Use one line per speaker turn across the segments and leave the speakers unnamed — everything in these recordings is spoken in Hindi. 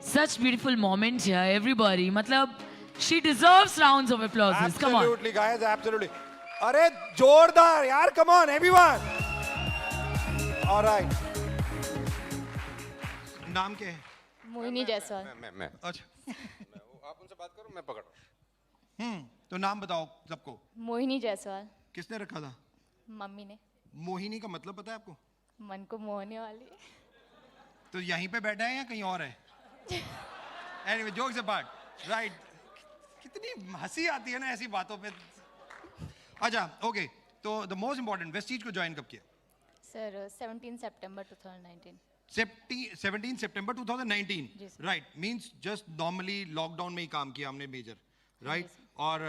Such beautiful moment here, everybody. मतलब, she deserves rounds of applause. Come on.
Absolutely, guys, absolutely. अरे जोरदार यार, come on, everyone. All right.
नाम क्या है?
मोहिनी जायसवाल।
मैं
अच्छा
आप उनसे बात करो, मैं पकड़ रहा हूँ।
तो नाम बताओ सबको।
मोहिनी जायसवाल।
किसने रखा था?
मम्मी ने।
मोहिनी का मतलब पता है आपको?
मन को मोहने वाली।
तो यहीं पे बैठा है या कहीं और है? Anyway, jokes apart, right. कितनी हंसी आती है ना ऐसी बातों पे। अच्छा, ओके, तो द मोस्ट इंपॉर्टेंट, वेस्टीज को ज्वाइन कब किया?
सर 17 सितंबर 2019।
17 सितंबर 2019,
जी sir.
Right. Means just normally lockdown में ही काम किया हमने मेजर, राइट। और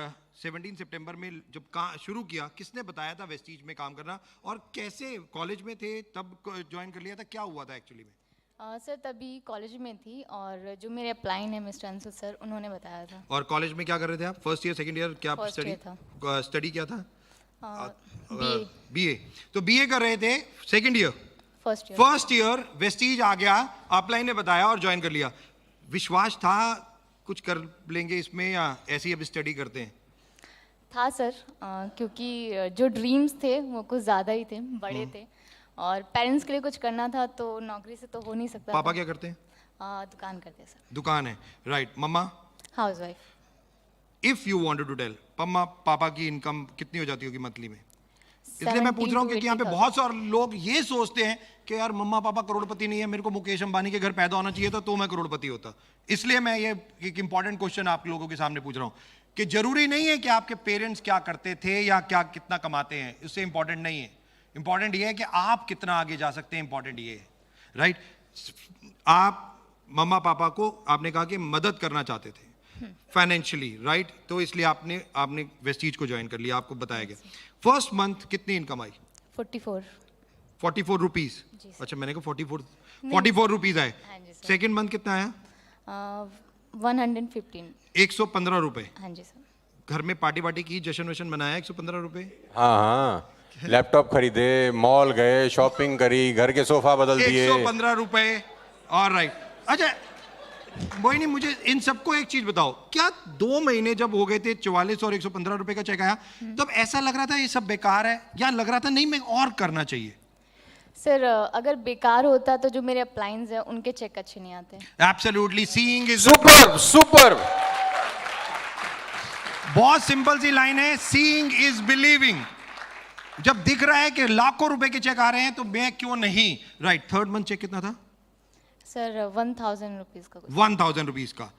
17 सितंबर में जब शुरू किया, किसने बताया था वेस्टीज में काम करना, और कैसे? कॉलेज में थे तब ज्वाइन कर लिया था? क्या हुआ था एक्चुअली में?
सर तभी कॉलेज में थी और जो मेरे अप्लाइन है मिस्टर अंशु सर, उन्होंने बताया था।
और कॉलेज में क्या कर रहे थे आप? फर्स्ट ईयर, सेकंड ईयर, क्या
First
स्टडी
year था।
स्टडी क्या था?
बीए।
बीए। तो बीए कर रहे थे, second year.
First year.
First year Vestige आ गया, अपलाइन ने बताया और ज्वाइन कर लिया। विश्वास था कुछ कर लेंगे इसमें, या ऐसी अब स्टडी करते हैं?
था सर, क्योंकि जो ड्रीम्स थे वो कुछ ज़्यादा ही थे, बड़े थे, और पेरेंट्स के लिए कुछ करना था, तो नौकरी से तो हो नहीं सकता
पापा
था।
क्या करते हैं?
दुकान करते हैं सर।
दुकान है, right. Mama?
Housewife.
If you wanted to tell, mama papa की इनकम कितनी हो जाती होगी मंथली में? इसलिए मैं पूछ रहा हूँ क्योंकि यहाँ पे बहुत सारे लोग ये सोचते हैं कि यार मम्मा पापा करोड़पति नहीं है, मेरे को मुकेश अंबानी के घर पैदा होना चाहिए था तो मैं करोड़पति होता। इसलिए मैं ये एक इंपॉर्टेंट क्वेश्चन आप लोगों के सामने पूछ रहा हूँ कि जरूरी नहीं है कि आपके पेरेंट्स क्या करते थे या क्या कितना कमाते हैं, उससे इंपॉर्टेंट नहीं है। इंपॉर्टेंट ये है कि आप कितना आगे जा सकते हैं, इंपॉर्टेंट ये है, राइट। आप मम्मा पापा को आपने कहा कि मदद करना चाहते थे फाइनेंशियली, राइट, तो इसलिए आपने वेस्टीज को ज्वाइन कर लिया, आपको बताया गया। फर्स्ट मंथ कितनी इनकम आई?
44
रुपीज।
जी सर।
अच्छा, मैंने कहा 44 रुपीज आए।
हाँ जी सर।
सेकेंड मंथ कितना आया?
115।
115 रुपए।
हाँ जी सर।
घर में पार्टी की, जश्न वशन मनाया? 115 रुपए।
हाँ हाँ, लैपटॉप खरीदे, मॉल गए, शॉपिंग करी, घर के सोफा बदल दिए।
115 रुपए, और राइट। अच्छा मोहिनी, मुझे इन सबको एक चीज बताओ, क्या 2 महीने जब हो गए थे 44 और 115 रुपए का चेक आया, तब ऐसा लग रहा था ये सब बेकार है, या लग रहा था नहीं मैं और करना चाहिए?
सर अगर बेकार होता तो जो मेरे अप्लाइंस हैं उनके चेक अच्छे नहीं आते।
Absolutely, seeing is
super super.
बहुत सिंपल सी लाइन है, सीइंग इज बिलीविंग। जब दिख रहा है कि लाखों रुपए के चेक आ रहे हैं तो मैं क्यों नहीं, राइट। थर्ड मंथ चेक कितना था?
सर 1000 रुपीज़ का कुछ।
1000 रुपीज का।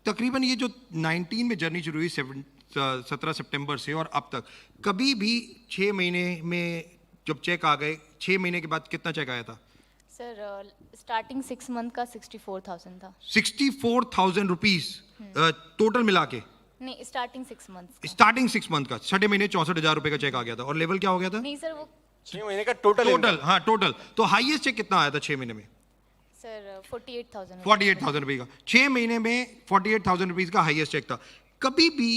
तकरीबन ये जो 19 में जर्नी शुरू हुई 17 सितंबर से और अब तक, कभी भी 6 महीने में जब चेक आ गए, 6 महीने के बाद कितना चेक आया था?
सर स्टार्टिंग 6 मंथ का 64,000 था।
64,000 रुपीज टोटल मिला के?
नहीं, स्टार्टिंग 6 मंथ।
स्टार्टिंग 6 मंथ का, 6 महीने 64,000 रुपए का चेक आ गया था। और लेवल क्या हो गया था?
नहीं सर, वो
6 महीने का टोटल
टोटल, हाँ टोटल। तो हाईएस्ट चेक कितना आया था 6 महीने में?
सर 48,000।
48,000 रुपए का 6 महीने में 48,000 रुपीज का हाईएस्ट चेक था। कभी भी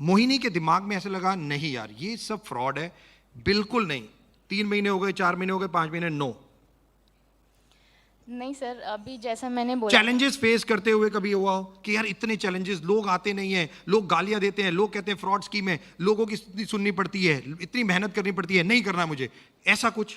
मोहिनी के दिमाग में ऐसा लगा नहीं यार ये सब फ्रॉड है? बिल्कुल नहीं। 3 महीने हो गए, 4 महीने हो गए, 5 महीने, नो।
नहीं सर, अभी जैसा मैंने बोला,
चैलेंजेस फेस करते हुए कभी हुआ हो कि यार इतने चैलेंजेस, लोग आते नहीं हैं, लोग गालियां देते हैं, लोग कहते हैं फ्रॉड स्कीम है, लोगों की सुननी पड़ती है, इतनी मेहनत करनी पड़ती है, नहीं करना मुझे, ऐसा कुछ?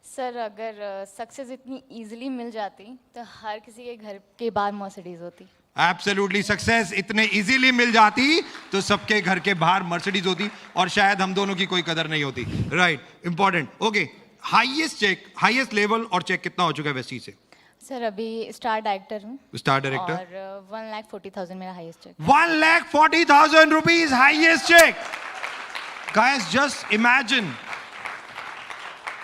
सर अगर सक्सेस इतनी इजीली मिल जाती तो हर किसी के घर के बाहर मर्सिडीज होती।
एब्सोल्युटली, सक्सेस इतने इजीली मिल जाती तो सबके घर के बाहर मर्सिडीज होती और शायद हम दोनों की कोई कदर नहीं होती, right. Important, okay. Highest check, highest level और चेक कितना हो चुका है वेस्टीज से?
सर अभी स्टार डायरेक्टर हूँ।
स्टार डायरेक्टर,
और 1,40,000 मेरा highest check.
1,40,000 rupees highest check. Guys just imagine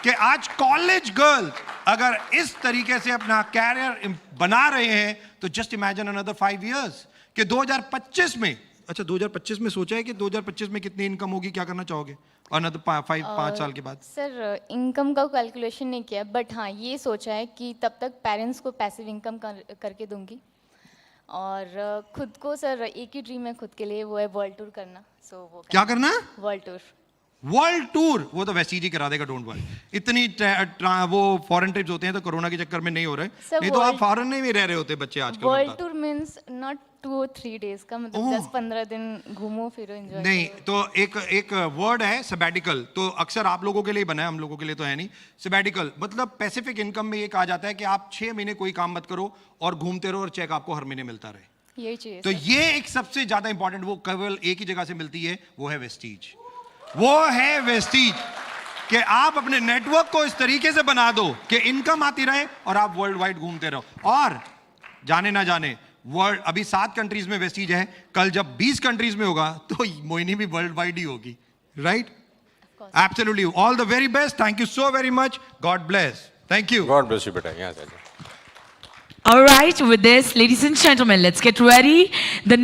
कि आज कॉलेज गर्ल्स अगर इस तरीके से अपना कैरियर बना रहे हैं तो जस्ट इमेजिन अनदर 5 इयर्स कि 2025 में, अच्छा 2025 में सोचा है कि 2025 में कितनी इनकम होगी, क्या करना चाहोगे अनदर 5 साल के बाद?
सर इनकम का कैलकुलेशन नहीं किया, बट हाँ ये सोचा है कि तब तक पेरेंट्स को पैसिव इनकम करके दूंगी, और खुद को सर एक ही ड्रीम है खुद के लिए, वो है वर्ल्ड टूर करना। सो वो
क्या करना?
World tour.
वर्ल्ड टूर वो तो वेस्टीज ही करा देगा, डोंट वरी। इतनी वो फॉरेन ट्रिप्स होते हैं तो कोरोना के चक्कर में नहीं हो रहे,
Sir,
नहीं तो आप
world-
फॉरेन में भी रह रहे होते बच्चे आजकल।
वर्ल्ड
बता।
Tour means not 2 or 3 days का, मतलब
ओह।
10-15 दिन घूमो फिरो एंजॉय
नहीं तो एक वर्ड है सबैटिकल, तो अक्सर आप लोगों के लिए बना है, हम लोगों के लिए तो है नहीं। सबैटिकल मतलब पैसिफिक इनकम में ये कहा जाता है कि आप 6 महीने कोई काम मत करो और घूमते रहो और चेक आपको हर महीने मिलता रहे।
यही चाहिए
तो
sir।
ये एक सबसे ज्यादा इंपॉर्टेंट, वो केवल एक ही जगह से मिलती है, वो है वेस्टीज। वो है वेस्टीज कि आप अपने नेटवर्क को इस तरीके से बना दो कि इनकम आती रहे और आप वर्ल्ड वाइड घूमते रहो। और जाने ना जाने वर्ल्ड, अभी 7 कंट्रीज में वेस्टीज है, कल जब 20 कंट्रीज में होगा तो मोहिनी भी वर्ल्ड वाइड ही होगी, right? Absolutely. All the very best, thank you so very much, God bless, thank you.
God bless you बेटा, यहाँ से आ जाओ।
All right, with this, ladies and gentlemen, let's get ready. The